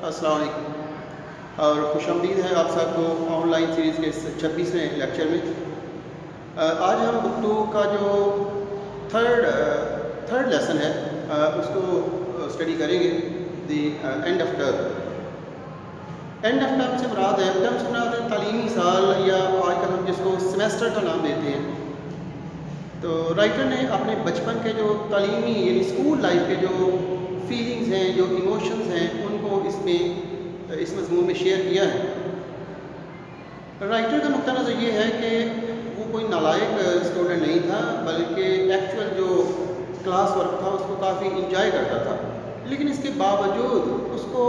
السلام علیکم اور خوش آمدید ہے آپ سب کو آن لائن سیریز کے 26ویں لیکچر میں۔ آج ہم بک 2 کا جو تھرڈ لیسن ہے اس کو اسٹڈی کریں گے، the end of term. And of term سے مراد ہے تعلیمی سال، یا آج کل ہم جس کو سیمیسٹر کا نام دیتے ہیں۔ تو رائٹر نے اپنے بچپن کے جو تعلیمی یعنی اسکول لائف کے جو فیلنگز ہیں، جو ایموشنز ہیں، ان کو اس مضمون میں شیئر کیا ہے۔ رائٹر کا نقطہ نظر یہ ہے کہ وہ کوئی نالائق اسٹوڈنٹ نہیں تھا، بلکہ ایکچوئل جو کلاس ورک تھا اس کو کافی انجوائے کرتا تھا، لیکن اس کے باوجود اس کو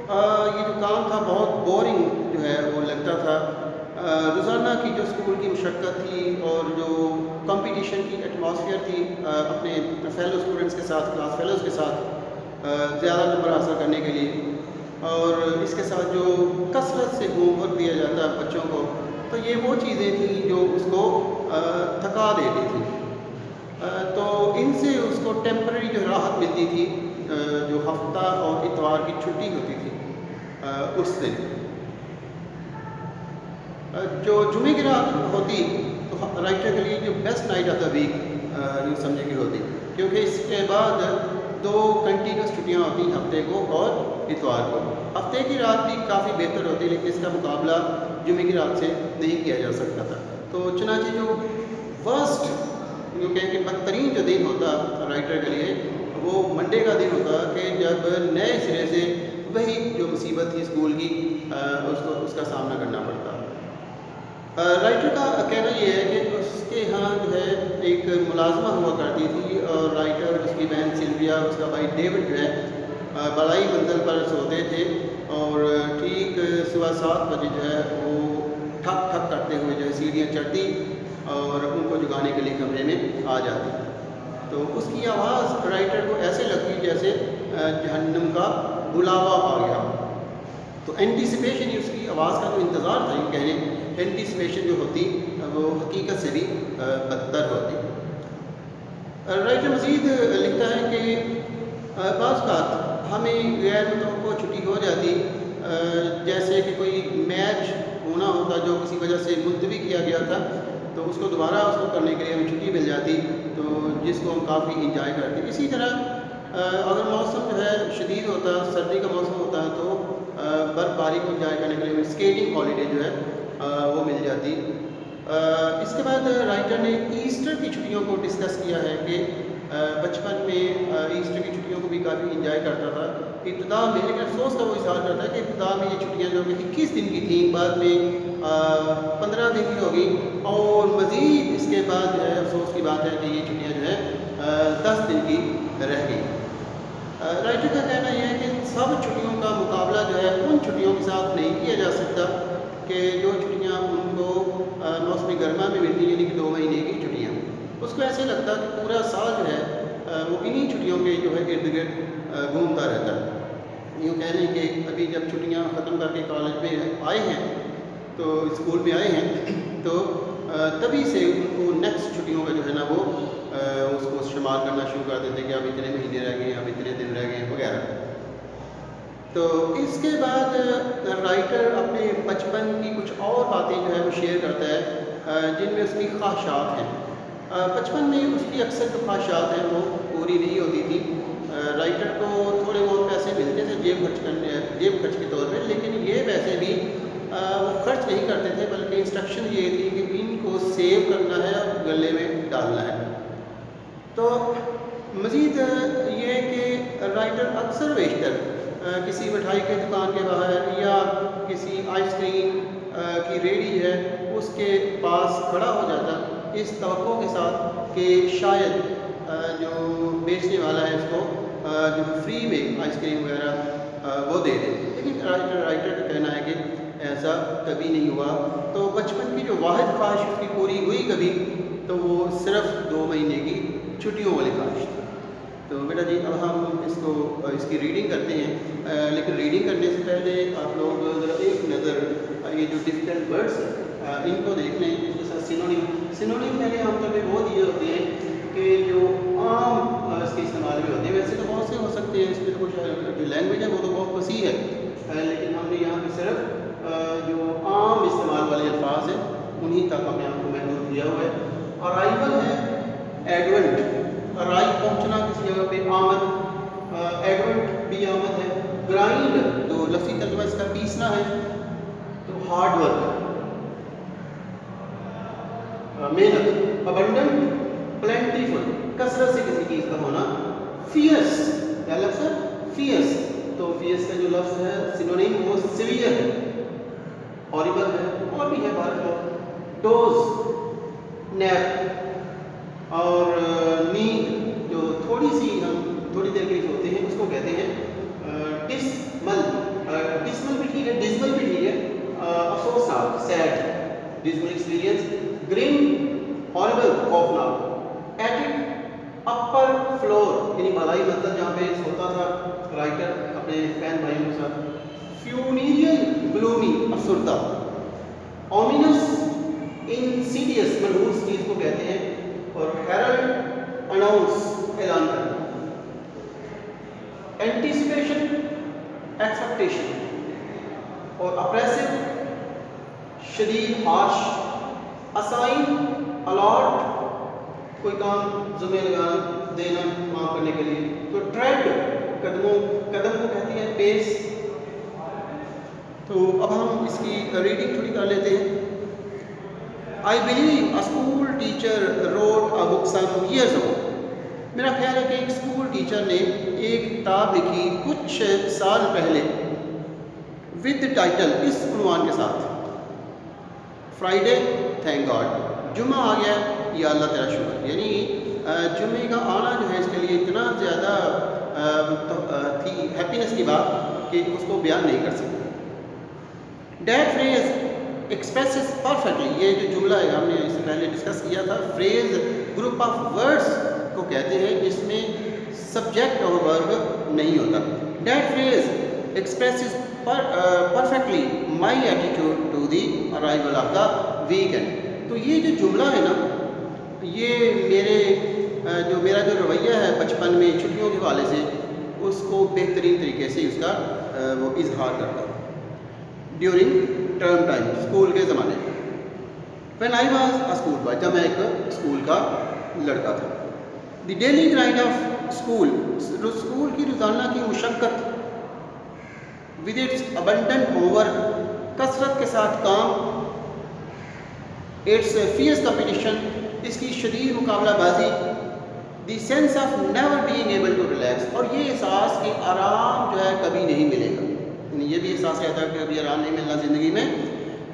یہ جو کام تھا بہت بورنگ جو ہے وہ لگتا تھا۔ روزانہ کی جو اسکول کی مشقت تھی اور جو کمپٹیشن کی ایٹماسفیئر تھی اپنے فیلو اسٹوڈنٹس کے ساتھ، کلاس فیلوز کے ساتھ زیادہ نمبر حاصل کرنے کے لیے، اور اس کے ساتھ جو کثرت سے ہوم ورک دیا جاتا ہے بچوں کو، تو یہ وہ چیزیں تھیں جو اس کو تھکا دیتی تھیں۔ تو ان سے اس کو ٹیمپرری جو راحت ملتی تھی، جو ہفتہ اور اتوار کی چھٹی ہوتی تھی اس دن، جو جمعے کی رات ہوتی تو رائٹر کے لیے جو best night of the week یوں سمجھے کی ہوتی، کیونکہ اس کے بعد 2 کنٹینیوس چھٹیاں ہوتی ہیں، ہفتے کو اور اتوار کو۔ ہفتے کی رات بھی کافی بہتر ہوتی، لیکن اس کا مقابلہ جمعے کی رات سے نہیں کیا جا سکتا تھا۔ تو چنانچہ جو ورسٹ یوں کہیں کہ بدترین جو دن ہوتا رائٹر کے لیے، وہ منڈے کا دن ہوتا کہ جب نئے سرے سے وہی جو مصیبت تھی اسکول کی اس کا سامنا کرنا پڑتا۔ رائٹر کا کہنا یہ ہے کہ اس کے ہاں جو ہے ایک ملازمہ ہوا کرتی تھی، اور رائٹر، اس کی بہن سلویا، اس کا بھائی ڈیوڈ جو ہے بالائی منزل پر سوتے تھے، اور ٹھیک صبح 7 بجے جو ہے وہ ٹھک ٹھک کرتے ہوئے جو ہے سیڑھیاں چڑھتی اور ان کو جگانے کے لیے کمرے میں آ جاتی۔ تو اس کی آواز رائٹر کو ایسے لگتی جیسے جہنم کا بلاوا آ گیا۔ تو اینٹیسپیشن، اس کی آواز کا جو انتظار تھا، یہ کہنے اینٹیسپیشن جو ہوتی وہ حقیقت سے بھی بدتر ہوتی۔ رائٹر مزید لکھتا ہے کہ بعض اوقات ہمیں غیر متوقع چھٹی ہو جاتی، جیسے کہ کوئی میچ ہونا ہوتا جو کسی وجہ سے ملتوی کیا گیا تھا، تو اس کو دوبارہ کرنے کے لیے ہمیں چھٹی مل جاتی، تو جس کو ہم کافی انجوائے کرتے۔ اسی طرح اگر موسم جو ہے شدید ہوتا، سردی کا موسم ہوتا ہے، تو برف باری کو انجوائے کرنے کے لیے اسکیٹنگ ہالیڈے جو ہے وہ مل جاتی۔ اس کے بعد رائٹر نے ایسٹر کی چھٹیوں کو ڈسکس کیا ہے کہ بچپن میں ایسٹر کی چھٹیوں کو بھی کافی انجوائے کرتا تھا ابتدا میں، لیکن افسوس کا وہ اظہار کرتا ہے کہ ابتدا میں یہ چھٹیاں جو کہ 21 دن کی تھیں، بعد میں 15 دن کی ہوگی، اور مزید اس کے بعد جو ہے افسوس کی بات ہے کہ یہ چھٹیاں جو ہے 10 دن کی رہ گئی۔ رائٹر کا کہنا یہ ہے کہ سب چھٹیوں کا مقابلہ جو ہے ان چھٹیوں کے ساتھ نہیں کیا جا سکتا کہ جو چھٹیاں ان کو موسم گرما میں ملتی، یعنی کہ 2 مہینے کی چھٹیاں۔ اس کو ایسے لگتا کہ پورا سال جو ہے وہ انہی چھٹیوں کے جو ہے ارد گرد گھومتا رہتا ہے۔ یوں کہہ لیں کہ ابھی جب چھٹیاں ختم کر کے کالج میں آئے ہیں، تو اسکول میں آئے ہیں، تو تبھی سے ان کو نیکسٹ چھٹیوں کا جو ہے نا وہ اس کو شمار کرنا شروع کر دیتے کہ اب اتنے مہینے رہ گئے، اب اتنے دن رہ گئے وغیرہ۔ تو اس کے بعد رائٹر اپنے بچپن کی کچھ اور باتیں جو ہے وہ شیئر کرتا ہے جن میں اس کی خواہشات ہیں۔ بچپن میں اس کی اکثر جو خواہشات ہیں وہ پوری نہیں ہوتی تھی۔ رائٹر کو تھوڑے بہت پیسے ملتے تھے جیب خرچ کے طور پہ، لیکن یہ پیسے بھی وہ خرچ نہیں کرتے تھے، بلکہ انسٹرکشن یہ تھی کہ ان کو سیو کرنا ہے اور گلے میں ڈالنا ہے۔ تو مزید یہ کہ رائٹر اکثر بیشتر کسی مٹھائی کی دکان کے باہر یا کسی آئس کریم کی ریڑھی ہے اس کے پاس کھڑا ہو جاتا، اس توقع کے ساتھ کہ شاید جو بیچنے والا ہے اس کو جو فری میں آئس کریم وغیرہ وہ دے دے، لیکن رائٹر کا کہنا ہے کہ ایسا کبھی نہیں ہوا۔ تو بچپن کی جو واحد خواہش اس کی پوری ہوئی کبھی، تو وہ صرف 2 مہینے کی چھٹیوں والی خواہش تھی۔ تو بیٹا جی اب ہم اس کی ریڈنگ کرتے ہیں، لیکن ریڈنگ کرنے سے پہلے آپ لوگ ذرا ایک نظر یہ جو ڈفرینٹ ورڈس ہیں ان کو دیکھ لیں، اس کے ساتھ سینونیم میں نے عام طور پہ وہ دیے ہوتے ہیں کہ جو عام اس کے استعمال میں ہوتے ہیں۔ ویسے تو بہت سے ہو سکتے ہیں، اس میں کچھ جو لینگویج ہے وہ تو بہت وسیع ہے، لیکن ہم نے یہاں پہ صرف جو عام استعمال والے الفاظ ہیں انہی تک ہم نے آپ کو محدود کیا ہوا ہے. ارائیول ہے ایڈونٹ، ارائیو پہنچنا کسی جگہ پہ، آمد، ایڈونٹ بھی آمد ہے. گرائنڈ جو لفظی ترجمہ اس کا پیسنا ہے، تو ہارڈ ورک، محنت. ابنڈنٹ پلینٹیفل، کثرت سے کسی چیز کا ہونا. فیئرس، کیا لفظ ہے؟ فیئرس. تو فیئرس کا جو لفظ ہے سینونیم وہ سیویئر ہے، ہاریبل ہے، اور بھی ہے بہت. ڈوز نیپ، اور نیند جو تھوڑی سی ہم تھوڑی دیر کے لیے ہوتے ہیں اس کو کہتے ہیں ڈسمل. ڈسمل بھی ٹھیک ہے، ڈسمل بھی ٹھیک ہے، افسوسناک، sad, decimal experience. Grim horrible, خوفناک. ایٹک اپر فلور یعنی بالائی منزل جہاں پہ سوتا تھا رائٹر اپنے بہن بھائیوں کے ساتھ. فیونیریل گلومی، افسردہ. اومینس انسیڈیس، منحوس چیز کو کہتے ہیں. اور ہیرلڈ اناؤنس، اعلان کرنا. Anticipation expectation. اور اپریسو شدید، ہارش. اسائن الاٹ کوئی کام ذمہ لگانا، دینا، معاف کرنے کے لیے. تو ٹریڈ قدم کو کہتی ہے، پیس. تو اب ہم اس کی ریڈنگ تھوڑی کر لیتے ہیں. I believe a school teacher wrote a book some years ago. میرا خیال ہے کہ ایک اسکول ٹیچر نے ایک کتاب لکھی کچھ سال پہلے with the title، اس عنوان کے ساتھ، فرائیڈے تھینک گاڈ، جمعہ آ گیا یا اللہ تیرا شکر. یعنی جمعے کا آنا جو ہے اس کے لیے اتنا زیادہ تھی ہیپینس کی بات کہ اس کو بیان نہیں کر سکتے. That phrase expresses perfectly، یہ جو جملہ ہے ہم نے اس سے پہلے ڈسکس کیا تھا. فریز گروپ آف ورڈز کو کہتے ہیں جس میں سبجیکٹ اور ورب نہیں ہوتا. That phrase expresses perfectly my attitude to the arrival of the weekend. تو یہ جو جملہ ہے نا، یہ میرا جو رویہ ہے بچپن میں چھٹیوں کے حوالے سے، اس کو بہترین طریقے سے اس کا وہ اظہار کرتا ہے. ڈیورنگ ٹرم ٹائم، اسکول کے زمانے میں. When I was a school boy, جب میں ایک اسکول کا لڑکا تھا. The daily grind of school, school کی روزانہ کی مشقت. With its abundant home work, کثرت کے ساتھ کام. اٹس فیئرس کمپٹیشن، اس کی شدید مقابلہ بازی. The sense of never being able to relax, اور یہ احساس کہ آرام جو ہے کبھی نہیں ملے گا، یہ بھی احساس رہتا ہے کہ ابھی آرام نہیں ملنا زندگی میں.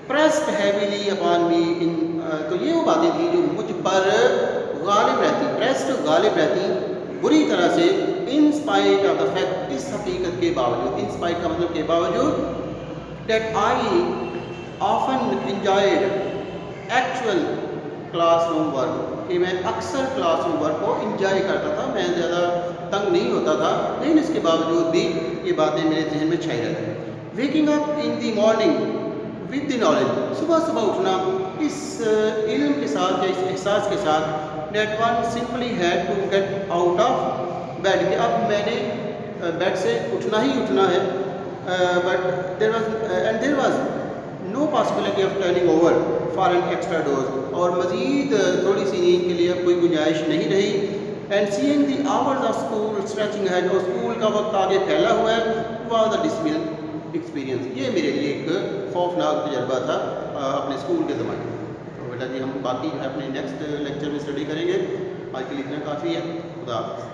پریسڈ ہیویلی اپان می، تو یہ وہ باتیں تھیں جو مجھ پر غالب رہتی، پریسڈ غالب رہتی بری طرح سے. In spite of the fact, اس حقیقت کے باوجود، ان اسپائٹ کا مطلب کے باوجود، that I often enjoyed actual classroom work, کہ میں اکثر کلاس روم ورک کو انجوائے کرتا تھا، میں زیادہ تنگ نہیں ہوتا تھا، لیکن اس کے باوجود بھی یہ باتیں میرے ذہن میں چھائی رہتی. Waking up in the morning with the knowledge, صبح صبح اٹھنا اس علم کے ساتھ یا اس احساس کے ساتھ، that one simply had to get out of bed, کہ اب میں نے بیڈ سے اٹھنا ہی اٹھنا ہے. But there was no possibility of turning over for an extra dose, اور مزید تھوڑی سی نیند کے لیے اب کوئی گنجائش نہیں رہی. And seeing the hours of school stretching ahead, اور اسکول کا وقت آگے پھیلا ہوا ہے. واز اے ڈسمل ایکسپیرینس، یہ میرے لیے ایک خوفناک تجربہ تھا اپنے اسکول کے زمانے میں. تو بیٹا جی ہم باقی اپنے نیکسٹ لیکچر میں اسٹڈی کریں گے. آج کے لیے اتنا کافی ہے. خدا حافظ.